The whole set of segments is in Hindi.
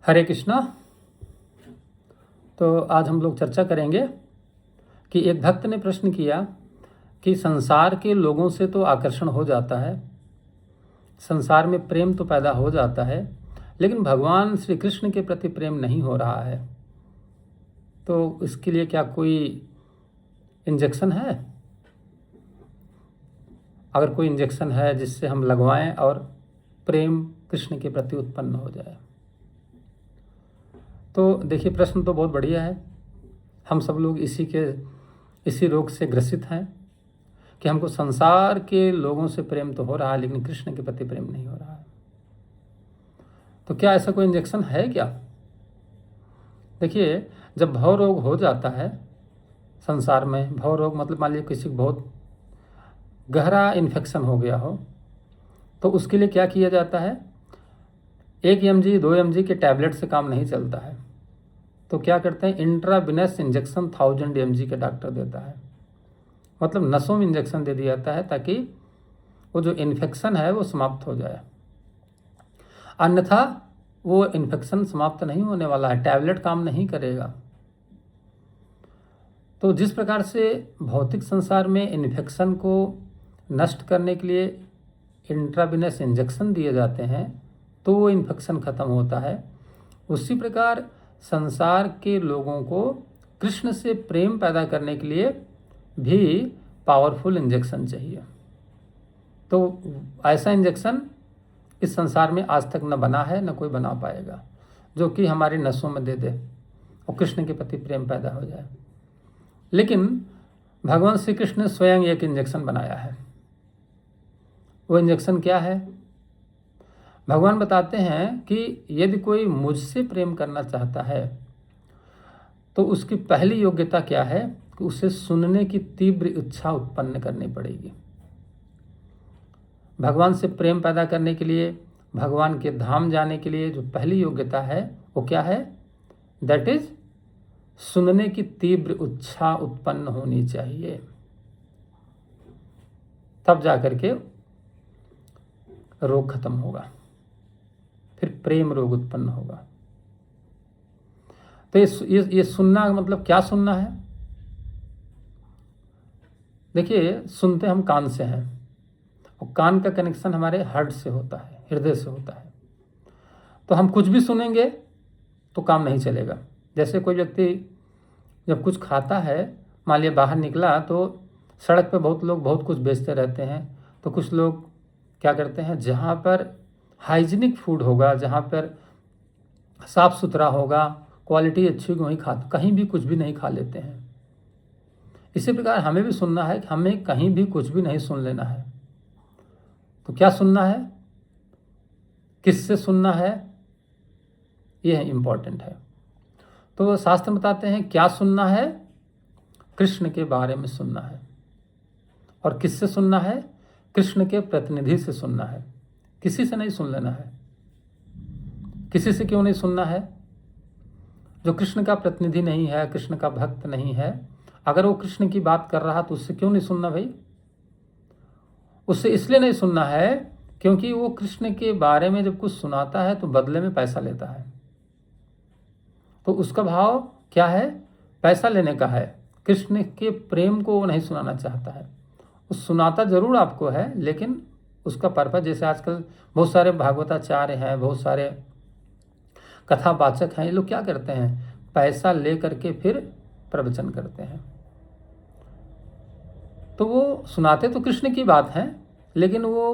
हरे कृष्णा। तो आज हम लोग चर्चा करेंगे कि एक भक्त ने प्रश्न किया कि संसार के लोगों से तो आकर्षण हो जाता है, संसार में प्रेम तो पैदा हो जाता है, लेकिन भगवान श्री कृष्ण के प्रति प्रेम नहीं हो रहा है। तो इसके लिए क्या कोई इंजेक्शन है? अगर कोई इंजेक्शन है जिससे हम लगवाएं और प्रेम कृष्ण के प्रति उत्पन्न हो जाए। तो देखिए, प्रश्न तो बहुत बढ़िया है। हम सब लोग इसी रोग से ग्रसित हैं कि हमको संसार के लोगों से प्रेम तो हो रहा है, लेकिन कृष्ण के प्रति प्रेम नहीं हो रहा है। तो क्या ऐसा कोई इंजेक्शन है क्या? देखिए, जब भव रोग हो जाता है संसार में, भव रोग मतलब मान लीजिए किसी को बहुत गहरा इन्फेक्शन हो गया हो, तो उसके लिए क्या किया जाता है? 1 mg 2 mg के टैबलेट से काम नहीं चलता है। तो क्या करते हैं? इंट्राविनस इंजेक्शन 1000 mg का डॉक्टर देता है, मतलब नसों में इंजेक्शन दे दिया जाता है ताकि वो जो इन्फेक्शन है वो समाप्त हो जाए। अन्यथा वो इन्फेक्शन समाप्त नहीं होने वाला है, टैबलेट काम नहीं करेगा। तो जिस प्रकार से भौतिक संसार में इन्फेक्शन को नष्ट करने के लिए इंट्राविनस इंजेक्शन दिए जाते हैं तो वो इन्फेक्शन खत्म होता है, उसी प्रकार संसार के लोगों को कृष्ण से प्रेम पैदा करने के लिए भी पावरफुल इंजेक्शन चाहिए। तो ऐसा इंजेक्शन इस संसार में आज तक न बना है, न कोई बना पाएगा, जो कि हमारी नसों में दे दे और कृष्ण के प्रति प्रेम पैदा हो जाए। लेकिन भगवान श्री कृष्ण ने स्वयं एक इंजेक्शन बनाया है। वो इंजेक्शन क्या है? भगवान बताते हैं कि यदि कोई मुझसे प्रेम करना चाहता है तो उसकी पहली योग्यता क्या है कि उसे सुनने की तीव्र इच्छा उत्पन्न करनी पड़ेगी। भगवान से प्रेम पैदा करने के लिए, भगवान के धाम जाने के लिए जो पहली योग्यता है वो क्या है? दैट इज सुनने की तीव्र इच्छा उत्पन्न होनी चाहिए, तब जाकर के रोग खत्म होगा, फिर प्रेम रोग उत्पन्न होगा। तो ये सुनना मतलब क्या सुनना है? देखिए, सुनते हम कान से हैं और कान का कनेक्शन हमारे हार्ट से होता है, हृदय से होता है। तो हम कुछ भी सुनेंगे तो काम नहीं चलेगा। जैसे कोई व्यक्ति जब कुछ खाता है, मान लिया बाहर निकला तो सड़क पे बहुत लोग बहुत कुछ बेचते रहते हैं, तो कुछ लोग क्या करते हैं, जहाँ पर हाइजीनिक फूड होगा, जहाँ पर साफ सुथरा होगा, क्वालिटी अच्छी होगी, वहीं कहीं भी कुछ भी नहीं खा लेते हैं। इसी प्रकार हमें भी सुनना है कि हमें कहीं भी कुछ भी नहीं सुन लेना है। तो क्या सुनना है, किससे सुनना है, यह इम्पोर्टेंट है। तो शास्त्र बताते हैं क्या सुनना है? कृष्ण के बारे में सुनना है। और किससे सुनना है? कृष्ण के प्रतिनिधि से सुनना है, किसी से नहीं सुन लेना है। किसी से क्यों नहीं सुनना है? जो कृष्ण का प्रतिनिधि नहीं है, कृष्ण का भक्त नहीं है, अगर वो कृष्ण की बात कर रहा तो उससे क्यों नहीं सुनना भाई? उससे इसलिए नहीं सुनना है क्योंकि वो कृष्ण के बारे में जब कुछ सुनाता है तो बदले में पैसा लेता है। तो उसका भाव क्या है? पैसा लेने का है। कृष्ण के प्रेम को वो नहीं सुनाना चाहता है। वो सुनाता जरूर आपको है, लेकिन उसका पर्पज, जैसे आजकल बहुत सारे भागवताचार्य हैं, बहुत सारे कथावाचक हैं, ये लोग क्या करते हैं? पैसा ले करके फिर प्रवचन करते हैं। तो वो सुनाते तो कृष्ण की बात है, लेकिन वो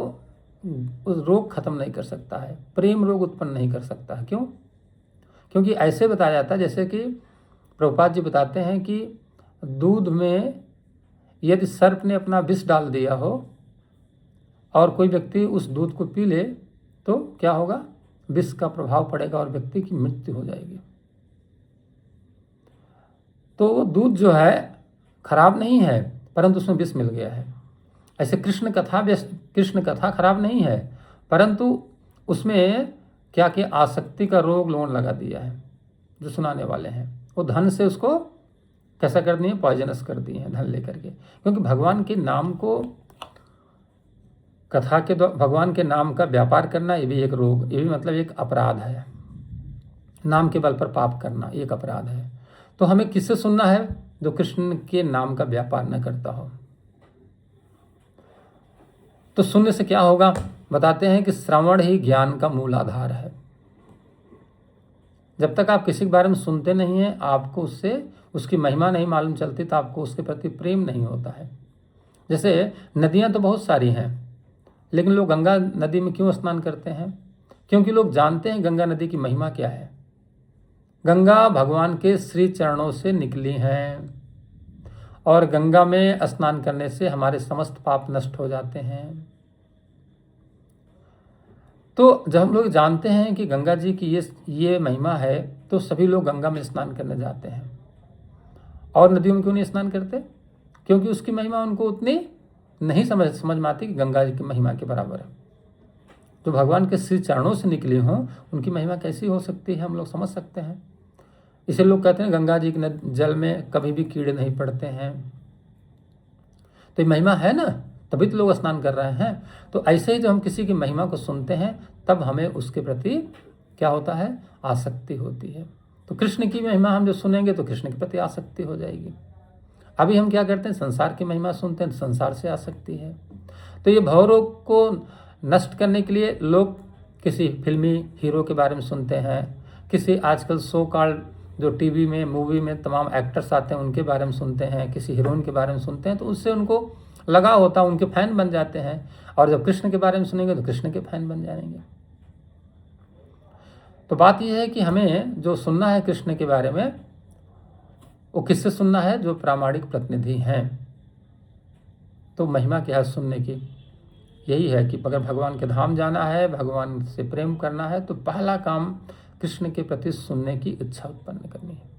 उस रोग खत्म नहीं कर सकता है, प्रेम रोग उत्पन्न नहीं कर सकता है। क्यों? क्योंकि ऐसे बताया जाता है, जैसे कि प्रभुपाद जी बताते हैं कि दूध में यदि सर्प ने अपना विष डाल दिया हो और कोई व्यक्ति उस दूध को पी ले तो क्या होगा? विष का प्रभाव पड़ेगा और व्यक्ति की मृत्यु हो जाएगी। तो दूध जो है खराब नहीं है, परंतु उसमें विष मिल गया है। ऐसे कृष्ण कथा खराब नहीं है, परंतु उसमें क्या कि आसक्ति का रोग लोगों ने लगा दिया है। जो सुनाने वाले हैं वो धन से उसको कैसा कर दिए? पॉइजनस कर दिए हैं धन लेकर के। क्योंकि भगवान के नाम को, कथा के भगवान के नाम का व्यापार करना, ये भी एक रोग, ये भी मतलब एक अपराध है। नाम के बल पर पाप करना एक अपराध है। तो हमें किससे सुनना है? जो कृष्ण के नाम का व्यापार न करता हो। तो सुनने से क्या होगा? बताते हैं कि श्रवण ही ज्ञान का मूल आधार है। जब तक आप किसी के बारे में सुनते नहीं हैं, आपको उससे उसकी महिमा नहीं मालूम चलती, तो आपको उसके प्रति प्रेम नहीं होता है। जैसे नदियां तो बहुत सारी हैं, लेकिन लोग गंगा नदी में क्यों स्नान करते हैं? क्योंकि लोग जानते हैं गंगा नदी की महिमा क्या है। गंगा भगवान के श्री चरणों से निकली हैं, और गंगा में स्नान करने से हमारे समस्त पाप नष्ट हो जाते हैं। तो जब हम लोग जानते हैं कि गंगा जी की ये महिमा है, तो सभी लोग गंगा में स्नान करने जाते हैं। और नदियों में क्यों नहीं स्नान करते? क्योंकि उसकी महिमा उनको उतनी नहीं समझ में आती कि गंगा जी की महिमा के बराबर है। जो भगवान के श्री चरणों से निकली हों, उनकी महिमा कैसी हो सकती है, हम लोग समझ सकते हैं। इसे लोग कहते हैं गंगा जी के जल में कभी भी कीड़े नहीं पड़ते हैं। तो ये महिमा है ना, तभी तो लोग स्नान कर रहे हैं। तो ऐसे ही जब हम किसी की महिमा को सुनते हैं, तब हमें उसके प्रति क्या होता है? आसक्ति होती है। तो कृष्ण की महिमा हम जो सुनेंगे तो कृष्ण के प्रति आसक्ति हो जाएगी। अभी हम क्या करते हैं? संसार की महिमा सुनते हैं, संसार से आसक्ति है। तो ये भवरोग को नष्ट करने के लिए लोग किसी फिल्मी हीरो के बारे में सुनते हैं, किसी आजकल सो कॉल्ड जो टीवी में मूवी में तमाम एक्टर्स आते हैं उनके बारे में सुनते हैं, किसी हीरोइन के बारे में सुनते हैं, तो उससे उनको लगा होता है, उनके फैन बन जाते हैं। और जब कृष्ण के बारे में सुनेंगे तो कृष्ण के फैन बन जाएंगे। तो बात यह है कि हमें जो सुनना है कृष्ण के बारे में, वो किससे सुनना है? जो प्रामाणिक प्रतिनिधि हैं। तो महिमा क्या है सुनने की? यही है कि अगर भगवान के धाम जाना है, भगवान से प्रेम करना है, तो पहला काम कृष्ण के प्रति सुनने की इच्छा उत्पन्न करनी है।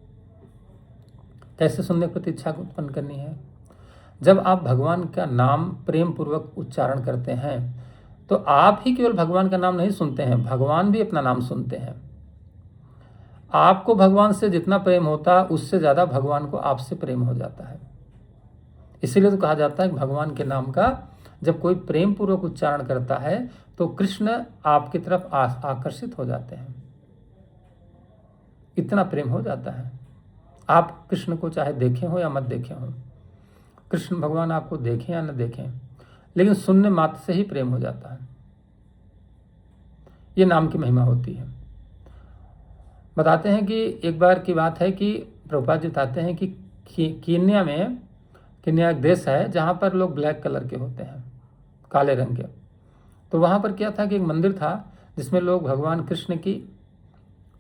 कैसे सुनने के प्रति इच्छा उत्पन्न करनी है? जब आप भगवान का नाम प्रेम पूर्वक उच्चारण करते हैं, तो आप ही केवल भगवान का नाम नहीं सुनते हैं, भगवान भी अपना नाम सुनते हैं। आपको भगवान से जितना प्रेम होता है, उससे ज़्यादा भगवान को आपसे प्रेम हो जाता है। इसीलिए तो कहा जाता है कि भगवान के नाम का जब कोई प्रेम पूर्वक उच्चारण करता है, तो कृष्ण आपकी तरफ आकर्षित हो जाते हैं। इतना प्रेम हो जाता है। आप कृष्ण को चाहे देखें हो या मत देखें हो, कृष्ण भगवान आपको देखें या न देखें, लेकिन सुनने मात्र से ही प्रेम हो जाता है। ये नाम की महिमा होती है। बताते हैं कि एक बार की बात है कि प्रभुपाद जी बताते हैं कि कीनिया एक देश है जहाँ पर लोग ब्लैक कलर के होते हैं, काले रंग के। तो वहाँ पर क्या था कि एक मंदिर था जिसमें लोग भगवान कृष्ण की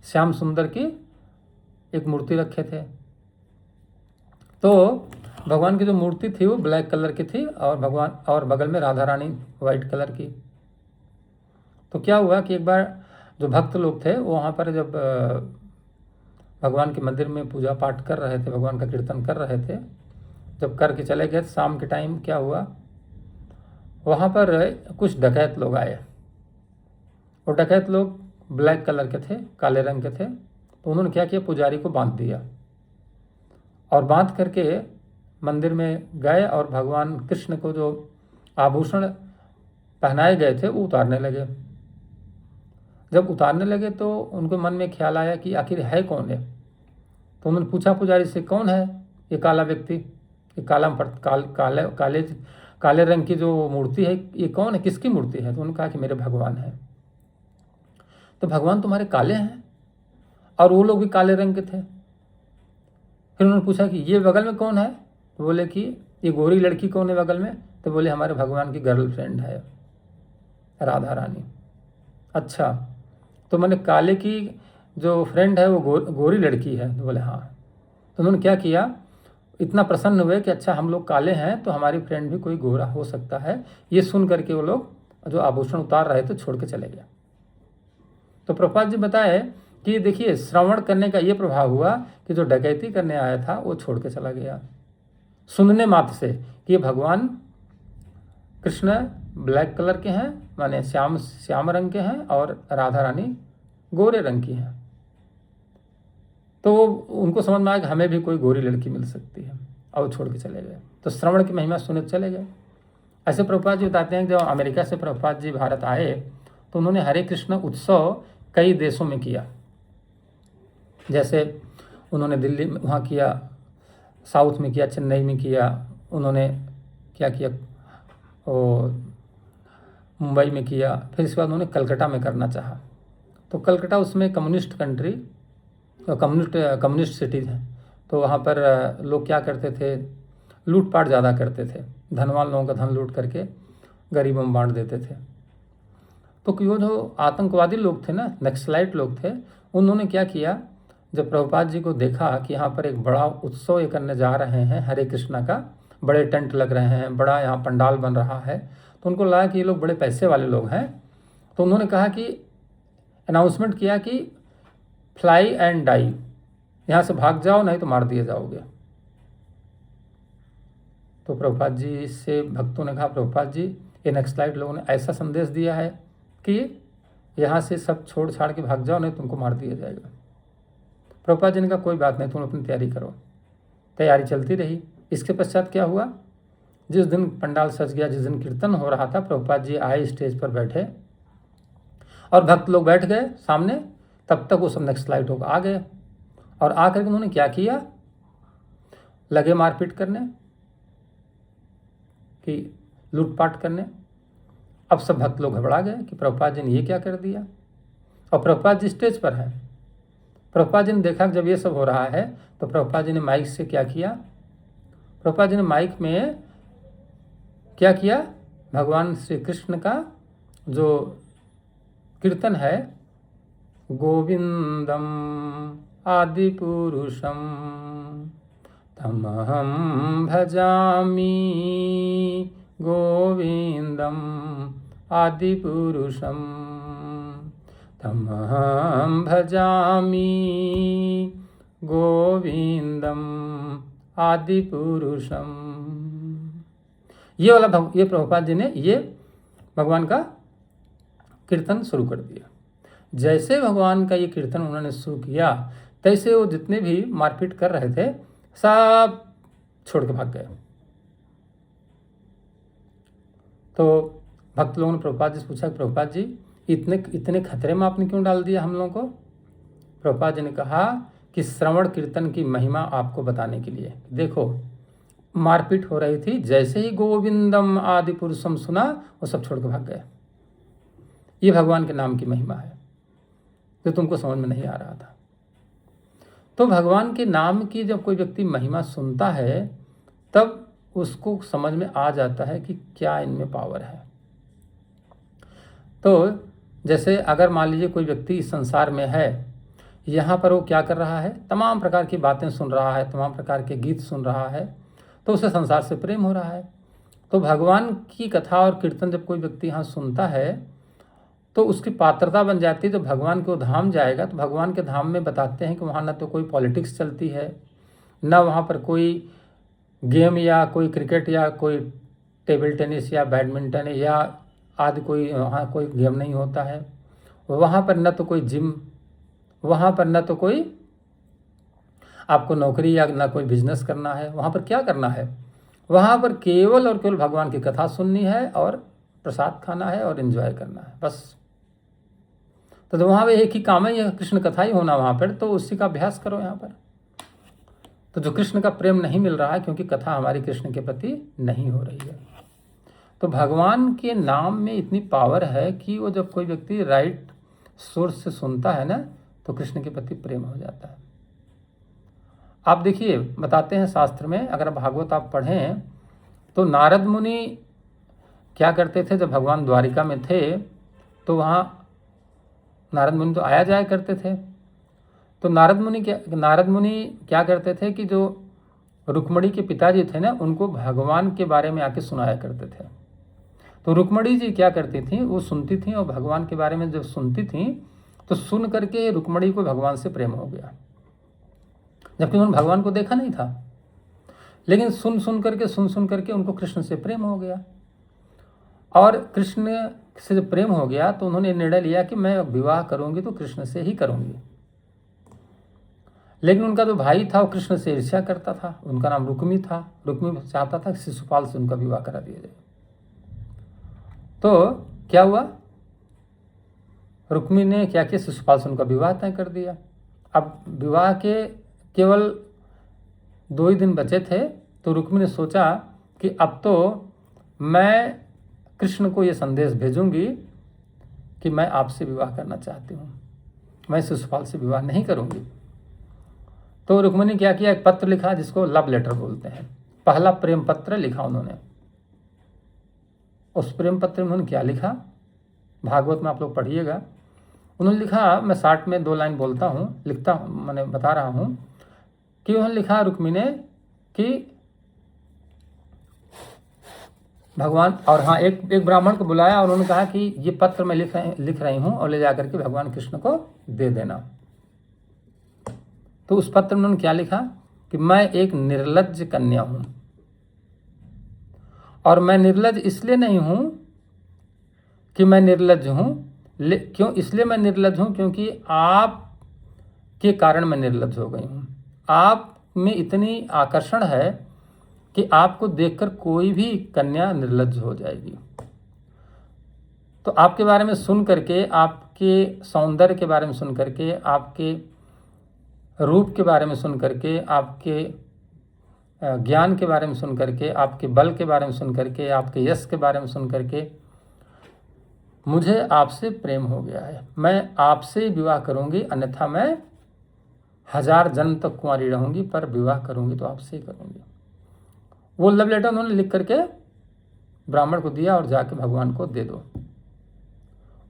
श्याम सुंदर की एक मूर्ति रखे थे। तो भगवान की जो मूर्ति थी वो ब्लैक कलर की थी, और भगवान और बगल में राधा रानी वाइट कलर की। तो क्या हुआ कि एक बार जो भक्त लोग थे वो वहाँ पर जब भगवान के मंदिर में पूजा पाठ कर रहे थे, भगवान का कीर्तन कर रहे थे, जब करके चले गए शाम के टाइम क्या हुआ, वहाँ पर कुछ डकैत लोग आए। वो डकैत लोग ब्लैक कलर के थे, काले रंग के थे। तो उन्होंने क्या किया, पुजारी को बांध दिया, और बांध करके मंदिर में गए और भगवान कृष्ण को जो आभूषण पहनाए गए थे वो उतारने लगे। जब उतारने लगे तो उनको मन में ख्याल आया कि आखिर है कौन है। तो उन्होंने पूछा पुजारी से, कौन है ये काला व्यक्ति, ये काले रंग की जो मूर्ति है, ये कौन है, किसकी मूर्ति है? तो उन्होंने कहा कि मेरे भगवान है। तो भगवान तुम्हारे काले हैं? और वो लोग भी काले रंग के थे। फिर उन्होंने पूछा कि ये बगल में कौन है? तो बोले कि ये गोरी लड़की कौन है बगल में? तो बोले हमारे भगवान की गर्लफ्रेंड है राधा रानी। अच्छा, तो मैंने काले की जो फ्रेंड है वो गोरी लड़की है? तो बोले हाँ। तो उन्होंने क्या किया, इतना प्रसन्न हुए कि अच्छा हम लोग काले हैं तो हमारी फ्रेंड भी कोई गोरा हो सकता है। ये सुन करके वो लोग जो आभूषण उतार रहे थे छोड़ के चले गए। तो प्रभुपाद जी बताए कि देखिए श्रवण करने का ये प्रभाव हुआ कि जो डकैती करने आया था वो छोड़ के चला गया, सुनने मात्र से कि ये भगवान कृष्ण ब्लैक कलर के हैं, माने श्याम रंग के हैं, और राधा रानी गोरे रंग की हैं। तो उनको समझ में आया कि हमें भी कोई गोरी लड़की मिल सकती है, और छोड़ के चले गए। तो श्रवण की महिमा सुने चले गए। ऐसे प्रभुपाद जी बताते हैं कि जब अमेरिका से प्रभुपाद जी भारत आए तो उन्होंने हरे कृष्ण उत्सव कई देशों में किया। जैसे उन्होंने दिल्ली में वहाँ किया, साउथ में किया, चेन्नई में किया, उन्होंने क्या किया, वो मुंबई में किया, फिर इसके बाद उन्होंने कलकत्ता में करना चाहा। तो कलकत्ता उसमें कम्युनिस्ट कंट्री, कम्युनिस्ट सिटीज है, तो वहाँ पर लोग क्या करते थे, लूटपाट ज़्यादा करते थे, धनवान लोगों का धन लूट करके गरीबों में बांट देते थे। तो यो जो आतंकवादी लोग थे ना, नक्सलाइट लोग थे, उन्होंने क्या किया, जब प्रभुपाद जी को देखा कि यहाँ पर एक बड़ा उत्सव ये करने जा रहे हैं हरे कृष्णा का, बड़े टेंट लग रहे हैं, बड़ा यहाँ पंडाल बन रहा है, तो उनको लगा कि ये लोग बड़े पैसे वाले लोग हैं। तो उन्होंने कहा कि अनाउंसमेंट किया कि फ्लाई एंड डाई, यहाँ से भाग जाओ नहीं तो मार दिए जाओगे। तो प्रभुपाद जी से भक्तों ने कहा, प्रभुपाद जी ये नक्सलाइट लोगों ने ऐसा संदेश दिया है कि यहाँ से सब छोड़ छाड़ के भाग जाओ नहीं तुमको मार दिया जाएगा। प्रभुपाद जी ने कहा कोई बात नहीं, तुम अपनी तैयारी करो। तैयारी चलती रही। इसके पश्चात क्या हुआ, जिस दिन पंडाल सज गया, जिस दिन कीर्तन हो रहा था, प्रभुपाद जी आए, स्टेज पर बैठे और भक्त लोग बैठ गए सामने। तब तक वो सब नक्सलाइट लोग आ गए और आकर के उन्होंने क्या किया, लगे मारपीट करने कि लूटपाट करने। अब सब भक्त लोग घबरा गए कि प्रभुपाद जी ने ये क्या कर दिया, और प्रभुपाद जी स्टेज पर हैं। प्रभुपाद जी ने देखा जब ये सब हो रहा है तो प्रभुपाद जी ने माइक से क्या किया, प्रभुपाद जी ने माइक में क्या किया, भगवान श्री कृष्ण का जो कीर्तन है, गोविंदम आदि पुरुषम तमहम भजामि गोविंदम आदि पुरुषम तमहम भजामि गोविंदम आदि पुरुषम। ये वाला ये प्रभुपाद जी ने ये भगवान का कीर्तन शुरू कर दिया। जैसे भगवान का ये कीर्तन उन्होंने शुरू किया, तैसे वो जितने भी मारपीट कर रहे थे सब छोड़ के भाग गए। तो भक्त लोगों ने प्रभुपाद जी से पूछा, प्रभुपाद जी इतने खतरे में आपने क्यों डाल दिया हम लोगों को। प्रभुपाद जी ने कहा कि श्रवण कीर्तन की महिमा आपको बताने के लिए। देखो मारपीट हो रही थी, जैसे ही गोविंदम आदि पुरुषम सुना वो सब छोड़ के भाग गए। ये भगवान के नाम की महिमा है जो तुमको समझ में नहीं आ रहा था। तो भगवान के नाम की जब कोई व्यक्ति महिमा सुनता है तब उसको समझ में आ जाता है कि क्या इनमें पावर है। तो जैसे अगर मान लीजिए कोई व्यक्ति इस संसार में है, यहाँ पर वो क्या कर रहा है, तमाम प्रकार की बातें सुन रहा है, तमाम प्रकार के गीत सुन रहा है, तो उसे संसार से प्रेम हो रहा है। तो भगवान की कथा और कीर्तन जब कोई व्यक्ति यहाँ सुनता है तो उसकी पात्रता बन जाती है। जब भगवान के वो धाम जाएगा तो भगवान के धाम में बताते हैं कि वहाँ ना तो कोई पॉलिटिक्स चलती है, ना वहाँ पर कोई गेम या कोई क्रिकेट या कोई टेबल टेनिस या बैडमिंटन या आदि कोई वहाँ कोई गेम नहीं होता है। वहाँ पर न तो कोई जिम, वहाँ पर न तो कोई आपको नौकरी या ना कोई बिजनेस करना है। वहाँ पर क्या करना है, वहाँ पर केवल और केवल भगवान की कथा सुननी है और प्रसाद खाना है और एंजॉय करना है, बस। तो वहाँ पर एक ही काम है, यह कृष्ण कथा ही होना वहाँ पर, तो उसी का अभ्यास करो यहाँ पर। तो जो कृष्ण का प्रेम नहीं मिल रहा है क्योंकि कथा हमारी कृष्ण के प्रति नहीं हो रही है। तो भगवान के नाम में इतनी पावर है कि वो जब कोई व्यक्ति राइट सोर्स से सुनता है ना तो कृष्ण के प्रति प्रेम हो जाता है। आप देखिए बताते हैं शास्त्र में, अगर भागवत आप पढ़ें तो नारद मुनि क्या करते थे, जब भगवान द्वारिका में थे तो वहाँ नारद मुनि तो आया जाया करते थे। तो नारद मुनि क्या करते थे कि जो रुक्मणी के पिताजी थे ना, उनको भगवान के बारे में आके सुनाया करते थे। तो रुक्मणी जी क्या करती थी, वो सुनती थी और भगवान के बारे में जब सुनती थी तो सुन करके रुक्मणी को भगवान से प्रेम हो गया, जबकि उन्होंने भगवान को देखा नहीं था, लेकिन सुन सुन करके उनको कृष्ण से प्रेम हो गया। और कृष्ण से जब प्रेम हो गया तो उन्होंने निर्णय लिया कि मैं विवाह करूंगी तो कृष्ण से ही करूंगी। लेकिन उनका जो भाई था वो कृष्ण से ईर्ष्या करता था, उनका नाम रुक्मी था। रुक्मी चाहता था कि शिशुपाल से उनका विवाह करा दिया जाए। तो क्या हुआ, रुक्मी ने क्या किया, शिशुपाल से उनका विवाह तय कर दिया। अब विवाह के केवल 2 ही दिन बचे थे, तो रुक्मिणी ने सोचा कि अब तो मैं कृष्ण को ये संदेश भेजूंगी कि मैं आपसे विवाह करना चाहती हूँ, मैं शिशुपाल से विवाह नहीं करूँगी। तो रुक्मिणी ने क्या किया, एक पत्र लिखा जिसको लव लेटर बोलते हैं, पहला प्रेम पत्र लिखा उन्होंने। उस प्रेम पत्र में उन्होंने क्या लिखा, भागवत में आप लोग पढ़िएगा। उन्होंने लिखा, मैं शार्ट में 2 लाइन बोलता हूँ, लिखता हूँ, मैंने बता रहा हूँ कि उन्होंने लिखा रुक्मिणी ने कि भगवान, और हाँ, एक ब्राह्मण को बुलाया और उन्होंने कहा कि ये पत्र मैं लिख रही हूँ और ले जाकर के भगवान कृष्ण को दे देना। तो उस पत्र में उन्होंने क्या लिखा कि मैं एक निर्लज्ज कन्या हूँ, और मैं निर्लज्ज इसलिए नहीं हूँ कि मैं निर्लज्ज हूँ, क्यों इसलिए मैं निर्लज्ज हूँ क्योंकि आप के कारण मैं निर्लज्ज हो गई हूँ। आप में इतनी आकर्षण है कि आपको देखकर कोई भी कन्या निर्लज्ज हो जाएगी। तो आपके बारे में सुन करके, आपके सौंदर्य के बारे में सुन करके, आपके रूप के बारे में सुन करके, आपके ज्ञान के बारे में सुन करके, आपके बल के बारे में सुन करके, आपके यश के बारे में सुन करके मुझे आपसे प्रेम हो गया है। मैं आपसे विवाह करूंगी, अन्यथा मैं 1000 जन्म तक कुंवारी रहूंगी, पर विवाह करूंगी तो आपसे ही करूंगी। वो लव लेटर उन्होंने लिख करके ब्राह्मण को दिया और जाके भगवान को दे दो।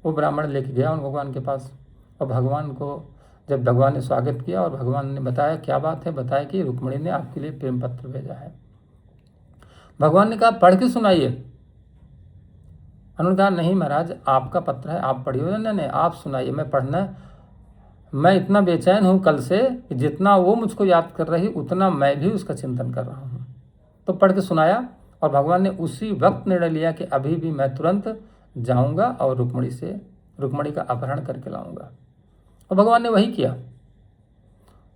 वो ब्राह्मण लेके गया उन भगवान के पास, और भगवान को जब भगवान ने स्वागत किया और भगवान ने बताया क्या बात है, बताया कि रुक्मिणी ने आपके लिए प्रेम पत्र भेजा है। भगवान ने कहा पढ़ के सुनाइए। उन्होंने कहा नहीं महाराज, आपका पत्र है, आप पढ़िए। नहीं, आप सुनाइए, मैं पढ़ना, मैं इतना बेचैन हूँ कल से कि जितना वो मुझको याद कर रही उतना मैं भी उसका चिंतन कर रहा हूँ। तो पढ़ के सुनाया और भगवान ने उसी वक्त निर्णय लिया कि अभी भी मैं तुरंत जाऊंगा और रुक्मिणी का अपहरण करके लाऊंगा। और भगवान ने वही किया।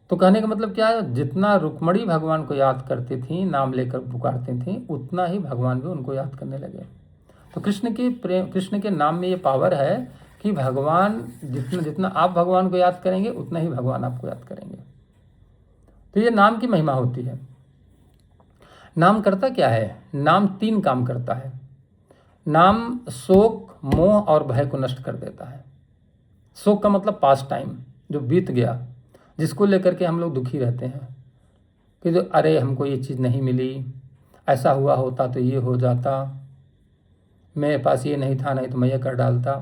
तो कहने का मतलब क्या है, जितना रुक्मिणी भगवान को याद करती थी, नाम लेकर पुकारती थी, उतना ही भगवान भी उनको याद करने लगे। तो कृष्ण के नाम में ये पावर है कि भगवान जितना आप भगवान को याद करेंगे उतना ही भगवान आपको याद करेंगे। तो ये नाम की महिमा होती है। नाम करता क्या है, नाम 3 काम करता है। नाम शोक, मोह और भय को नष्ट कर देता है। शोक का मतलब पास्ट टाइम, जो बीत गया, जिसको लेकर के हम लोग दुखी रहते हैं कि जो अरे हमको ये चीज़ नहीं मिली, ऐसा हुआ होता तो ये हो जाता, मेरे पास ये नहीं था, नहीं तो मैं ये कर डालता।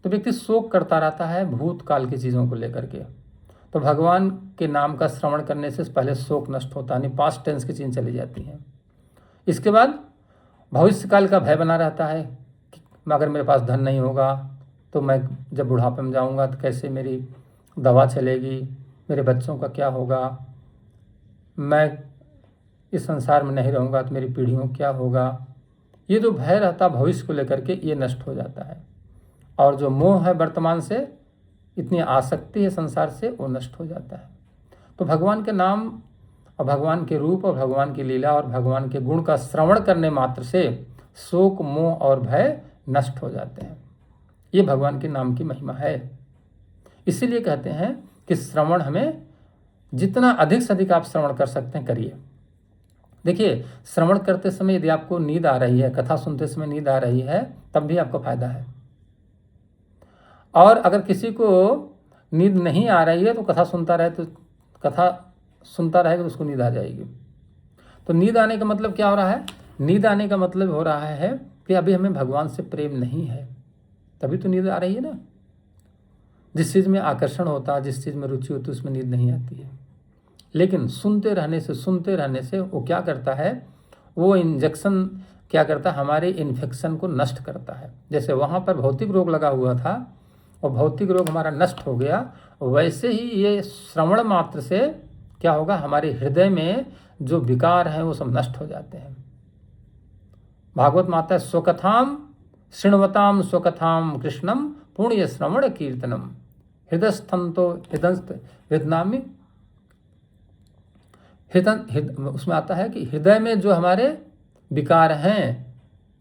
तो व्यक्ति शोक करता रहता है भूतकाल की चीज़ों को लेकर के। तो भगवान के नाम का श्रवण करने से पहले शोक नष्ट होता है, नहीं पास्ट टेंस की चीज़ चली जाती हैं। इसके बाद भविष्यकाल का भय बना रहता है कि अगर मेरे पास धन नहीं होगा तो मैं जब बुढ़ापे में जाऊंगा तो कैसे मेरी दवा चलेगी, मेरे बच्चों का क्या होगा, मैं इस संसार में नहीं रहूँगा तो मेरी पीढ़ियों क्या होगा। ये जो भय रहता भविष्य को लेकर के, ये नष्ट हो जाता है। और जो मोह है वर्तमान से, इतनी आसक्ति है संसार से, वो नष्ट हो जाता है। तो भगवान के नाम और भगवान के रूप और भगवान की लीला और भगवान के गुण का श्रवण करने मात्र से शोक, मोह और भय नष्ट हो जाते हैं। ये भगवान के नाम की महिमा है। इसीलिए कहते हैं कि श्रवण हमें जितना अधिक से अधिक आप श्रवण कर सकते हैं करिए। देखिए, श्रवण करते समय यदि आपको नींद आ रही है, कथा सुनते समय नींद आ रही है, तब भी आपको फायदा है। और अगर किसी को नींद नहीं आ रही है तो कथा सुनता रहेगा तो उसको नींद आ जाएगी। तो नींद आने का मतलब क्या हो रहा है, नींद आने का मतलब हो रहा है कि अभी हमें भगवान से प्रेम नहीं है, तभी तो नींद आ रही है ना। जिस चीज़ में आकर्षण होता है, जिस चीज़ में रुचि होती है, उसमें नींद नहीं आती है। लेकिन सुनते रहने से वो क्या करता है, वो इंजेक्शन क्या करता है, हमारे इन्फेक्शन को नष्ट करता है। जैसे वहाँ पर भौतिक रोग लगा हुआ था और भौतिक रोग हमारा नष्ट हो गया, वैसे ही ये श्रवण मात्र से क्या होगा, हमारे हृदय में जो विकार हैं वो सब नष्ट हो जाते हैं। भागवत माता है, स्वकथाम शृण्वताम स्वकथाम कृष्णम पुण्य श्रवण कीर्तनम हृदयस्थंतो हृदनामी। उसमें आता है कि हृदय में जो हमारे विकार हैं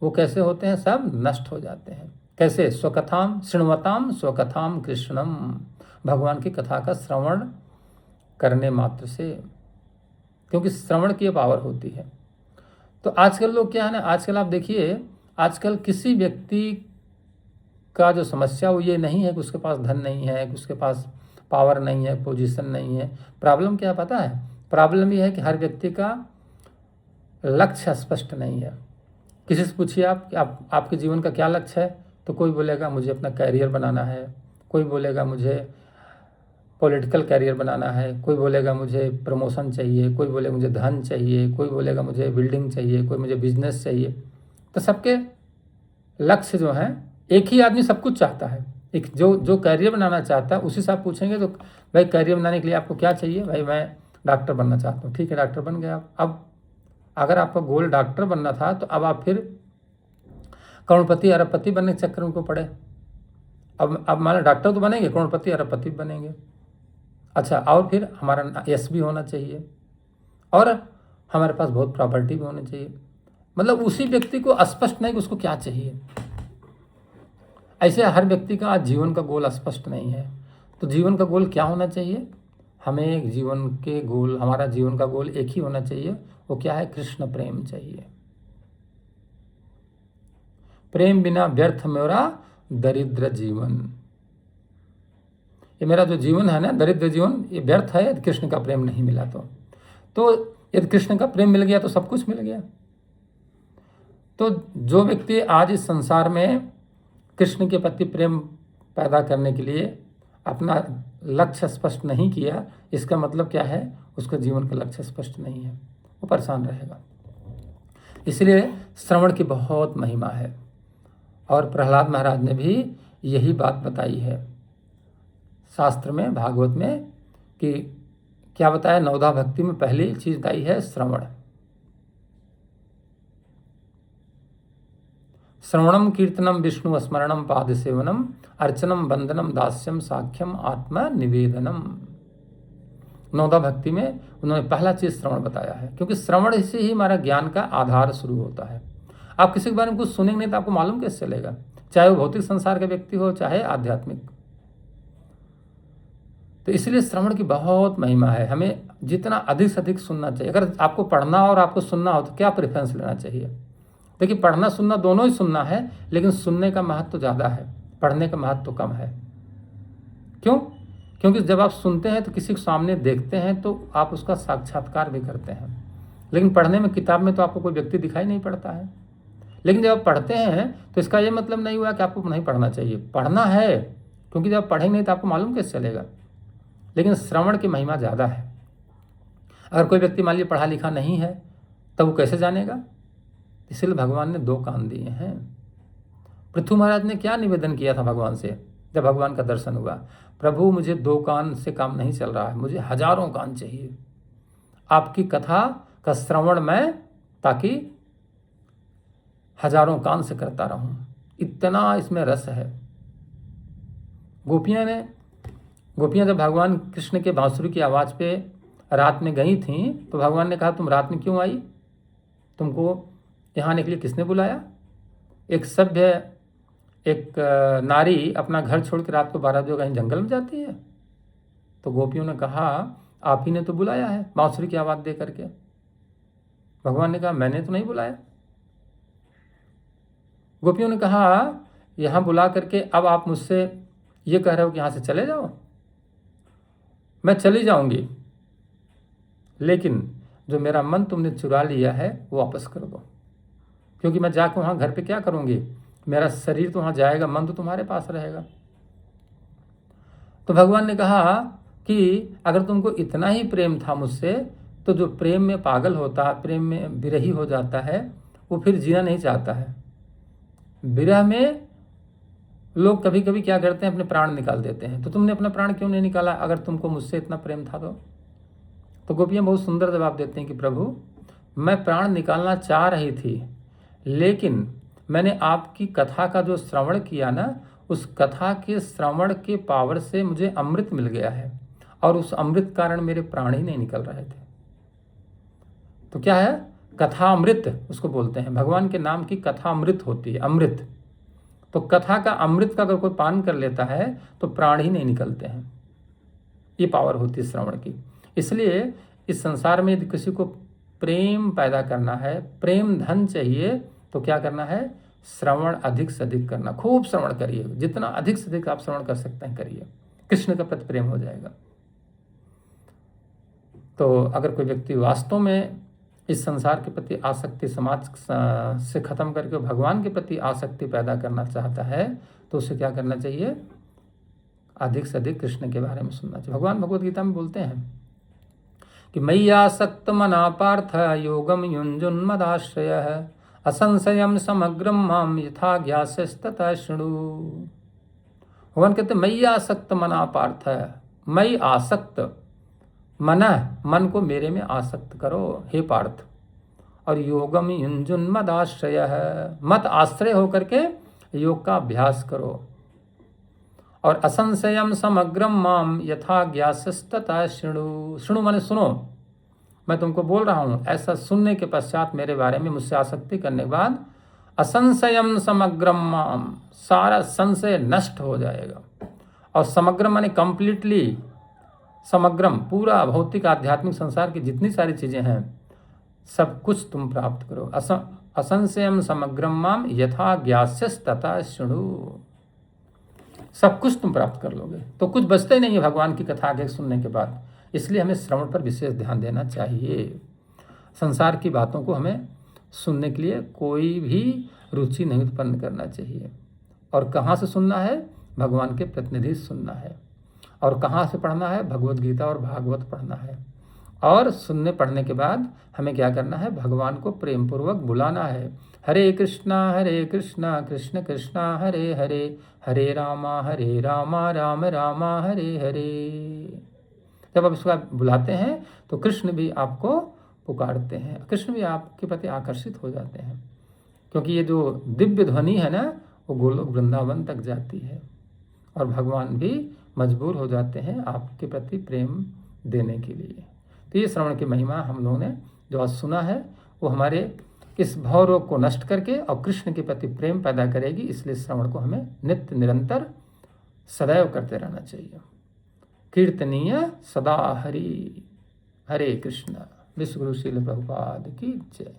वो कैसे होते हैं, सब नष्ट हो जाते हैं। कैसे, स्वकथाम शृण्वताम स्वकथाम कृष्णम, भगवान की कथा का श्रवण करने मात्र से, क्योंकि श्रवण की पावर होती है। तो आजकल लोग क्या है ना, आजकल आप देखिए, आजकल किसी व्यक्ति का जो समस्या वो ये नहीं है कि उसके पास धन नहीं है, कि उसके पास पावर नहीं है, पोजीशन नहीं है। प्रॉब्लम क्या पता है? प्रॉब्लम ये है कि हर व्यक्ति का लक्ष्य स्पष्ट नहीं है। किसी से पूछिए आप कि आपके जीवन का क्या लक्ष्य है, तो कोई बोलेगा मुझे अपना कैरियर बनाना है, कोई बोलेगा मुझे पॉलिटिकल कैरियर बनाना है, कोई बोलेगा मुझे प्रमोशन चाहिए, कोई बोलेगा मुझे धन चाहिए, कोई बोलेगा मुझे बिल्डिंग चाहिए, कोई मुझे बिजनेस चाहिए। तो सबके लक्ष्य जो हैं, एक ही आदमी सब कुछ चाहता है। एक जो कैरियर बनाना चाहता है उसी से आप पूछेंगे तो भाई कैरियर बनाने के लिए आपको क्या चाहिए? भाई मैं डॉक्टर बनना चाहता हूँ। ठीक है, डॉक्टर बन गए आप। अब अगर आपका गोल डॉक्टर बनना था तो अब आप फिर करोड़पति अरबपति बनने के चक्कर में क्यों पड़े? अब मान लो डॉक्टर तो बनेंगे, करोड़पति अरबपति बनेंगे। अच्छा, और फिर हमारा यश भी होना चाहिए और हमारे पास बहुत प्रॉपर्टी भी होनी चाहिए। मतलब उसी व्यक्ति को स्पष्ट नहीं कि उसको क्या चाहिए। ऐसे हर व्यक्ति का आज जीवन का गोल स्पष्ट नहीं है। तो जीवन का गोल क्या होना चाहिए? हमें जीवन के गोल, हमारा जीवन का गोल एक ही होना चाहिए। वो क्या है? कृष्ण प्रेम चाहिए। प्रेम बिना व्यर्थ मेरा दरिद्र जीवन। ये मेरा जो जीवन है ना, दरिद्र जीवन, ये व्यर्थ है यदि कृष्ण का प्रेम नहीं मिला तो यदि कृष्ण का प्रेम मिल गया तो सब कुछ मिल गया। तो जो व्यक्ति आज इस संसार में कृष्ण के प्रति प्रेम पैदा करने के लिए अपना लक्ष्य स्पष्ट नहीं किया, इसका मतलब क्या है? उसका जीवन का लक्ष्य स्पष्ट नहीं है, वो परेशान रहेगा। इसलिए श्रवण की बहुत महिमा है और प्रहलाद महाराज ने भी यही बात बताई है शास्त्र में, भागवत में, कि क्या बताया? नवधा भक्ति में पहली चीज बताई है श्रवण। श्रवणम कीर्तनम विष्णु स्मरणम पाद सेवनम अर्चनम वंदनम दास्यम साख्यम आत्मा निवेदनम। नवधा भक्ति में उन्होंने पहला चीज श्रवण बताया है, क्योंकि श्रवण से ही हमारा ज्ञान का आधार शुरू होता है। आप किसी के बारे में कुछ सुनेंगे नहीं तो आपको मालूम कैसे चलेगा? चाहे वो भौतिक संसार के व्यक्ति हो, चाहे आध्यात्मिक। तो इसलिए श्रवण की बहुत महिमा है। हमें जितना अधिक से अधिक सुनना चाहिए। अगर आपको पढ़ना और आपको सुनना हो तो क्या प्रेफरेंस लेना चाहिए? देखिए, पढ़ना सुनना दोनों ही सुनना है, लेकिन सुनने का महत्व तो ज़्यादा है, पढ़ने का महत्व तो कम है। क्यों? क्योंकि जब आप सुनते हैं तो किसी के सामने देखते हैं तो आप उसका साक्षात्कार भी करते हैं, लेकिन पढ़ने में, किताब में तो आपको कोई व्यक्ति दिखाई नहीं पड़ता है। लेकिन जब आप पढ़ते हैं तो इसका ये मतलब नहीं हुआ कि आपको नहीं पढ़ना चाहिए। पढ़ना है, क्योंकि जब आप पढ़ेंगे नहीं तो आपको मालूम कैसे चलेगा। लेकिन श्रवण की महिमा ज़्यादा है। अगर कोई व्यक्ति मान लीजिए पढ़ा लिखा नहीं है तब वो कैसे जानेगा? इसलिए भगवान ने 2 कान दिए हैं। पृथु महाराज ने क्या निवेदन किया था भगवान से जब भगवान का दर्शन हुआ? प्रभु, मुझे 2 कान से काम नहीं चल रहा है, मुझे हजारों कान चाहिए। आपकी कथा का श्रवण मैं ताकि हजारों कान से करता रहूं, इतना इसमें रस है। गोपियां जब भगवान कृष्ण के बांसुरी की आवाज़ पे रात में गई थीं तो भगवान ने कहा, तुम रात में क्यों आई? तुमको यहाँ आने के लिए किसने बुलाया? एक सभ्य, एक नारी अपना घर छोड़ के रात को 12 बजे कहीं जंगल में जाती है? तो गोपियों ने कहा, आप ही ने तो बुलाया है बांसुरी की आवाज़ दे करके। भगवान ने कहा, मैंने तो नहीं बुलाया। गोपियों ने कहा, यहाँ बुला करके अब आप मुझसे ये कह रहे हो कि यहाँ से चले जाओ? मैं चली जाऊंगी, लेकिन जो मेरा मन तुमने चुरा लिया है वो वापस कर दो, क्योंकि मैं जाकर वहाँ घर पे क्या करूँगी? मेरा शरीर तो वहाँ जाएगा, मन तो तुम्हारे पास रहेगा। तो भगवान ने कहा कि अगर तुमको इतना ही प्रेम था मुझसे, तो जो प्रेम में पागल होता, प्रेम में विरही हो जाता है, वो फिर जीना नहीं चाहता है। विरह में लोग कभी कभी क्या करते हैं? अपने प्राण निकाल देते हैं। तो तुमने अपना प्राण क्यों नहीं निकाला अगर तुमको मुझसे इतना प्रेम था तो गोपियाँ बहुत सुंदर जवाब देते हैं कि प्रभु, मैं प्राण निकालना चाह रही थी, लेकिन मैंने आपकी कथा का जो श्रवण किया ना, उस कथा के श्रवण के पावर से मुझे अमृत मिल गया है और उस अमृत कारण मेरे प्राण ही नहीं निकल रहे थे। तो क्या है? कथा अमृत उसको बोलते हैं। भगवान के नाम की कथा अमृत होती है, अमृत। तो कथा का अमृत का अगर कोई पान कर लेता है तो प्राण ही नहीं निकलते हैं। ये पावर होती है श्रवण की। इसलिए इस संसार में यदि किसी को प्रेम पैदा करना है, प्रेम धन चाहिए, तो क्या करना है? श्रवण अधिक से अधिक करना, खूब श्रवण करिए, जितना अधिक से अधिक आप श्रवण कर सकते हैं करिए, कृष्ण का प्रति प्रेम हो जाएगा। तो अगर कोई व्यक्ति वास्तव में इस संसार के प्रति आसक्ति समाज से खत्म करके भगवान के प्रति आसक्ति पैदा करना चाहता है, तो उसे क्या करना चाहिए? अधिक से अधिक कृष्ण के बारे में सुनना चाहिए। भगवान भगवद गीता में बोलते हैं कि मय्यासक्त मना पार्थ योगम युञ्जुन्मदाश्रय असंशयम समग्रम माम यथा ज्ञास्यस्तथा शृणु। भगवान कहते मय्यासक्त मना पार्थ, मई आसक्त मन को मेरे में आसक्त करो हे पार्थ, और योगम युञ्जुन्मद आश्रय है, मत आश्रय होकर के योग का अभ्यास करो, और असंशयम समग्रम माम यथा ज्ञास्यस्तथा शृणु। शृणु माने सुनो, मैं तुमको बोल रहा हूँ, ऐसा सुनने के पश्चात मेरे बारे में मुझसे आसक्ति करने के बाद असंशयम समग्रम माम, सारा संशय नष्ट हो जाएगा। और समग्रम माने कंप्लीटली, समग्रम पूरा भौतिक आध्यात्मिक संसार की जितनी सारी चीजें हैं सब कुछ तुम प्राप्त करो। असंशयम समग्रम माम यथा ज्ञास्यस्तथा शृणु, सब कुछ तुम प्राप्त कर लोगे। तो कुछ बचते ही नहीं है भगवान की कथा आगे सुनने के बाद। इसलिए हमें श्रवण पर विशेष ध्यान देना चाहिए। संसार की बातों को हमें सुनने के लिए कोई भी रुचि नहीं उत्पन्न करना चाहिए। और कहाँ से सुनना है? भगवान के प्रतिनिधि सुनना है। और कहाँ से पढ़ना है? भगवद गीता और भागवत पढ़ना है। और सुनने पढ़ने के बाद हमें क्या करना है? भगवान को प्रेम पूर्वक बुलाना है। हरे कृष्णा कृष्ण कृष्णा हरे हरे, हरे रामा राम रामा हरे हरे। जब आप इसको बुलाते हैं तो कृष्ण भी आपको पुकारते हैं, कृष्ण भी आपके प्रति आकर्षित हो जाते हैं, क्योंकि ये जो दिव्य ध्वनि है ना, वो गोलोक वृंदावन तक जाती है और भगवान भी मजबूर हो जाते हैं आपके प्रति प्रेम देने के लिए। तो ये श्रवण की महिमा हम लोगों ने जो आज सुना है वो हमारे इस भाव रोग को नष्ट करके और कृष्ण के प्रति प्रेम पैदा करेगी। इसलिए श्रवण को हमें नित्य निरंतर सदैव करते रहना चाहिए। कीर्तनीय सदा हरि। हरे कृष्ण। विश्व गुरु श्रील प्रभुपाद की जय।